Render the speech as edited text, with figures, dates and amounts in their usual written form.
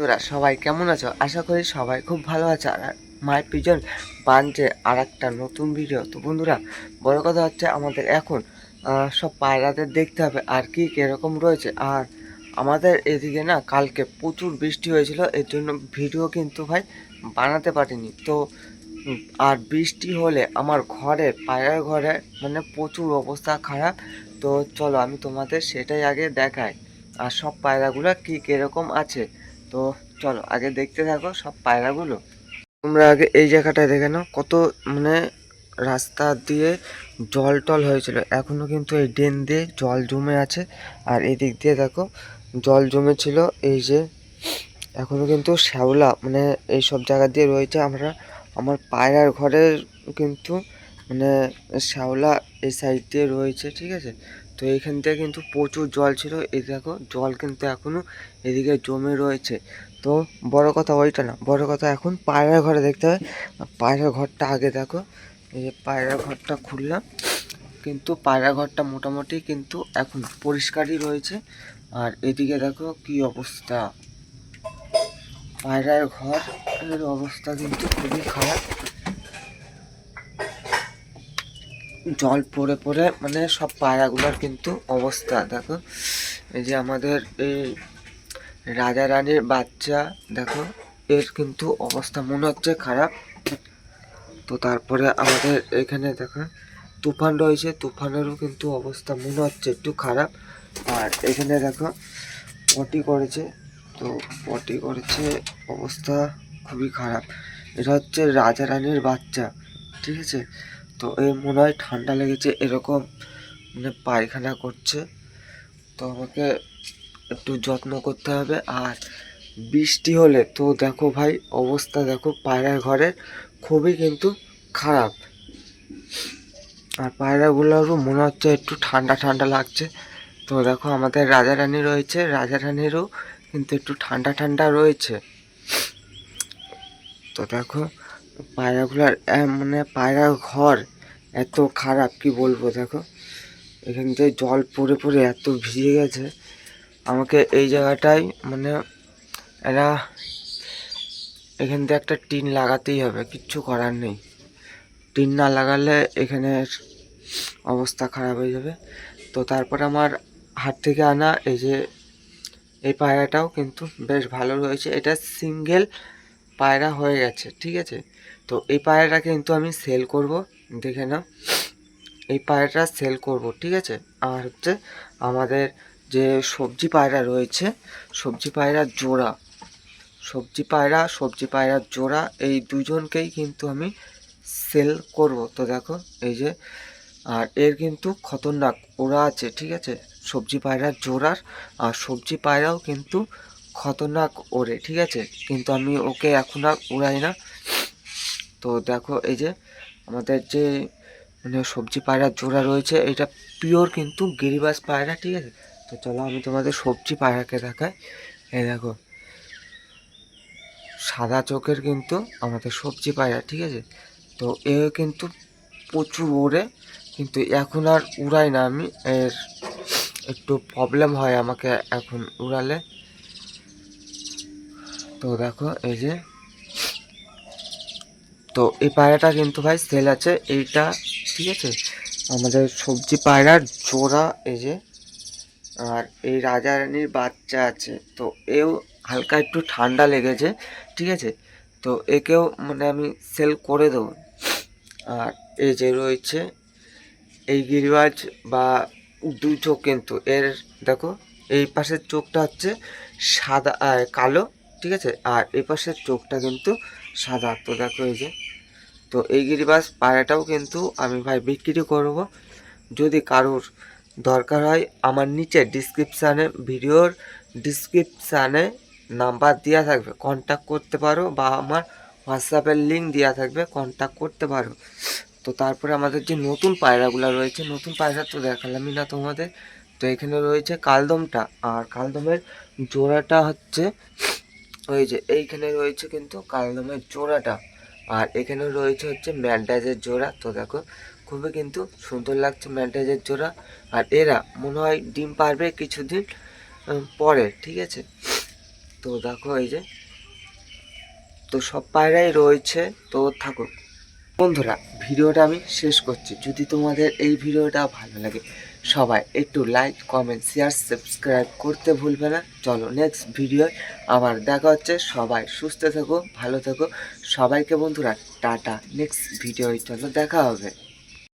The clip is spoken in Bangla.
তোরা সবাই কেমন আছো? আশা করি সবাই খুব ভালো আছে। আর মাই পিজন বানছে আর একটা নতুন ভিডিও। তো বন্ধুরা, বড় কথা হচ্ছে আমাদের এখন সব পায়রাদের দেখতে হবে আর কি কিরকম রয়েছে। আর আমাদের এদিকে না কালকে প্রচুর বৃষ্টি হয়েছিল, এর জন্য ভিডিও কিন্তু ভাই বানাতে পারিনি। তো আর বৃষ্টি হলে আমার ঘরে পায়রার ঘরে মানে প্রচুর অবস্থা খারাপ। তো চলো আমি তোমাদের সেটাই আগে দেখাই আর সব পায়রাগুলো কি কিরকম আছে। তো চলো আগে দেখতে থাকো সব পায়রাগুলো। তোমরা আগে এই জায়গাটায় দেখে নাও কত মানে রাস্তা দিয়ে জল টল হয়েছিল, এখনো কিন্তু এই ড্রেন দিয়ে জল জমে আছে। আর এদিক দিয়ে দেখো জল জমেছিল, এই যে এখনো কিন্তু শ্যাওলা মানে এই সব জায়গা দিয়ে রয়েছে। আমার পায়রার ঘরের কিন্তু মানে শ্যাওলা এই সাইড দিয়ে রয়েছে, ঠিক আছে। তো এইখান থেকে কিন্তু প্রচুর জল ছিল, এই দেখো জল কিন্তু এখনো এদিকে জমে রয়েছে। তো বড় কথা ওইটা না, বড় কথা এখন পায়রার ঘরে দেখতে হবে। পায়রার ঘরটা আগে দেখো, এই যে পায়রার ঘরটা খুললাম, কিন্তু পায়রা ঘরটা মোটামুটি কিন্তু এখন পরিষ্কারই রয়েছে। আর এদিকে দেখো কি অবস্থা, পায়রার ঘরের অবস্থা কিন্তু খুবই খারাপ। জল পড়ে পড়ে মানে সব পায়রাগুলোর কিন্তু অবস্থা দেখো। এই যে আমাদের এই রাজা রানীর বাচ্চা দেখো, এর কিন্তু অবস্থা মনে হচ্ছে খারাপ। তো তারপরে আমাদের এখানে দেখো তুফান রয়েছে, তুফানেরও কিন্তু অবস্থা মনে হচ্ছে একটু খারাপ। আর এখানে দেখো পটি করেছে, তো পটি করেছে, অবস্থা খুবই খারাপ। এটা হচ্ছে রাজা রানীর বাচ্চা, ঠিক আছে। তো এই মনে হয় ঠান্ডা লেগেছে এরকম মানে পায়খানা করছে। তো আমাকে একটু যত্ন করতে হবে। আর বৃষ্টি হলে তো দেখো ভাই অবস্থা দেখো পায়রার ঘরের খুবই কিন্তু খারাপ। আর পায়রাগুলোরও মনে হচ্ছে একটু ঠান্ডা ঠান্ডা লাগছে। তো দেখো আমাদের রাজা রানী রয়েছে, রাজা রানীরও কিন্তু একটু ঠান্ডা ঠান্ডা রয়েছে। তো দেখো পায়রাগুলার মানে পায়রার ঘর এত খারাপ কি বলবো। দেখো এখান থেকে জল পড়ে পড়ে এত ভিজে গেছে, আমাকে এই জায়গাটায় মানে এরা এখান থেকে একটা টিন লাগাতেই হবে, কিচ্ছু করার নেই। টিন না লাগালে এখানে অবস্থা খারাপ হয়ে যাবে। তো তারপর আমার হাত থেকে আনা এই যে এই পায়রাটাও কিন্তু বেশ ভালো রয়েছে, এটা সিঙ্গেল পায়রা হয়ে গেছে, ঠিক আছে। তো এই পায়রাটা কিন্তু আমি সেল করব, দেখে নাও এই পায়রাটা সেল করব, ঠিক আছে। আর হচ্ছে আমাদের যে সবজি পায়রা রয়েছে, সবজি পায়রার জোড়া, সবজি পায়রার জোড়া এই দুজনকেই কিন্তু আমি সেল করব। তো দেখো এই যে, আর এর কিন্তু খতরনাক ওরা আছে, ঠিক আছে, সবজি পায়রার জোড়ার। আর সবজি পায়রাও কিন্তু খতরনাক ওরে, ঠিক আছে, কিন্তু আমি ওকে এখন আর উড়াই না। তো দেখো এই যে আমাদের যে মানে সবজি পায়রার জোড়া রয়েছে, এটা পিওর কিন্তু গিরিবাজ পায়রা, ঠিক আছে। তো চলো আমি তোমাদের সবজি পায়রাকে দেখাই। এই দেখো সাদা চোখের কিন্তু আমাদের সবজি পায়রা, ঠিক আছে। তো এ কিন্তু প্রচুর ওড়ে, কিন্তু এখন আর উড়াই না আমি, এর একটু প্রবলেম হয় আমাকে এখন উড়ালে। তো দেখো এই যে, তো এই পায়রাটা কিন্তু ভাই সেল আছে এইটা, ঠিক আছে। আমাদের সবজি পায়রার জোড়া এই যে, আর এই রাজা রানীর বাচ্চা আছে। তো এও হালকা একটু ঠান্ডা লেগেছে, ঠিক আছে। তো একেও মানে আমি সেল করে দেবো। আর এই যে রয়েছে এই গিরিবাজ বা দুই চোখ কিন্তু এর দেখো, এই পাশের চোখটা হচ্ছে সাদা কালো, ঠিক আছে, আর এই পাশের চোখটা কিন্তু সাদা। তো দেখো এই যে, তো এই গিরিবাজ পায়রাটাও কিন্তু আমি ভাই বিক্রি করব। যদি কারোর দরকার হয় আমার নিচে ডিসক্রিপশানে, ভিডিওর ডিসক্রিপশানে নাম্বার দেওয়া থাকবে, কন্ট্যাক্ট করতে পারো, বা আমার হোয়াটসঅ্যাপের লিঙ্ক দেওয়া থাকবে, কন্ট্যাক্ট করতে পারো। তো তারপরে আমাদের যে নতুন পায়রাগুলো রয়েছে, নতুন পায়রা তো দেখালামই না তোমাদের। তো এখানে রয়েছে কালদমটা, আর কালদমের জোড়াটা হচ্ছে ওই যে এইখানে রয়েছে কিন্তু কালদমের জোড়াটা। আর এখানে রয়েছে হচ্ছে ম্যান্টাইজের জোড়া। তো দেখো খুবই কিন্তু সুন্দর লাগছে ম্যান্টাইজের জোড়া। আর এরা মনে হয় ডিম পারবে কিছুদিন পরে, ঠিক আছে। তো দেখো এই যে, তো সব পায়রাই রয়েছে, তো থাকুক। বন্ধুরা ভিডিওটা আমি শেষ করছি। যদি তোমাদের এই ভিডিওটা ভালো লাগে সবাই একটু লাইক কমেন্ট শেয়ার সাবস্ক্রাইব করতে ভুলবে না। চলো নেক্সট ভিডিও আবার দেখা হচ্ছে। সবাই সুস্থ থেকো, ভালো থেকো সবাইকে বন্ধুরা, টাটা। নেক্সট ভিডিও চলো দেখা হবে।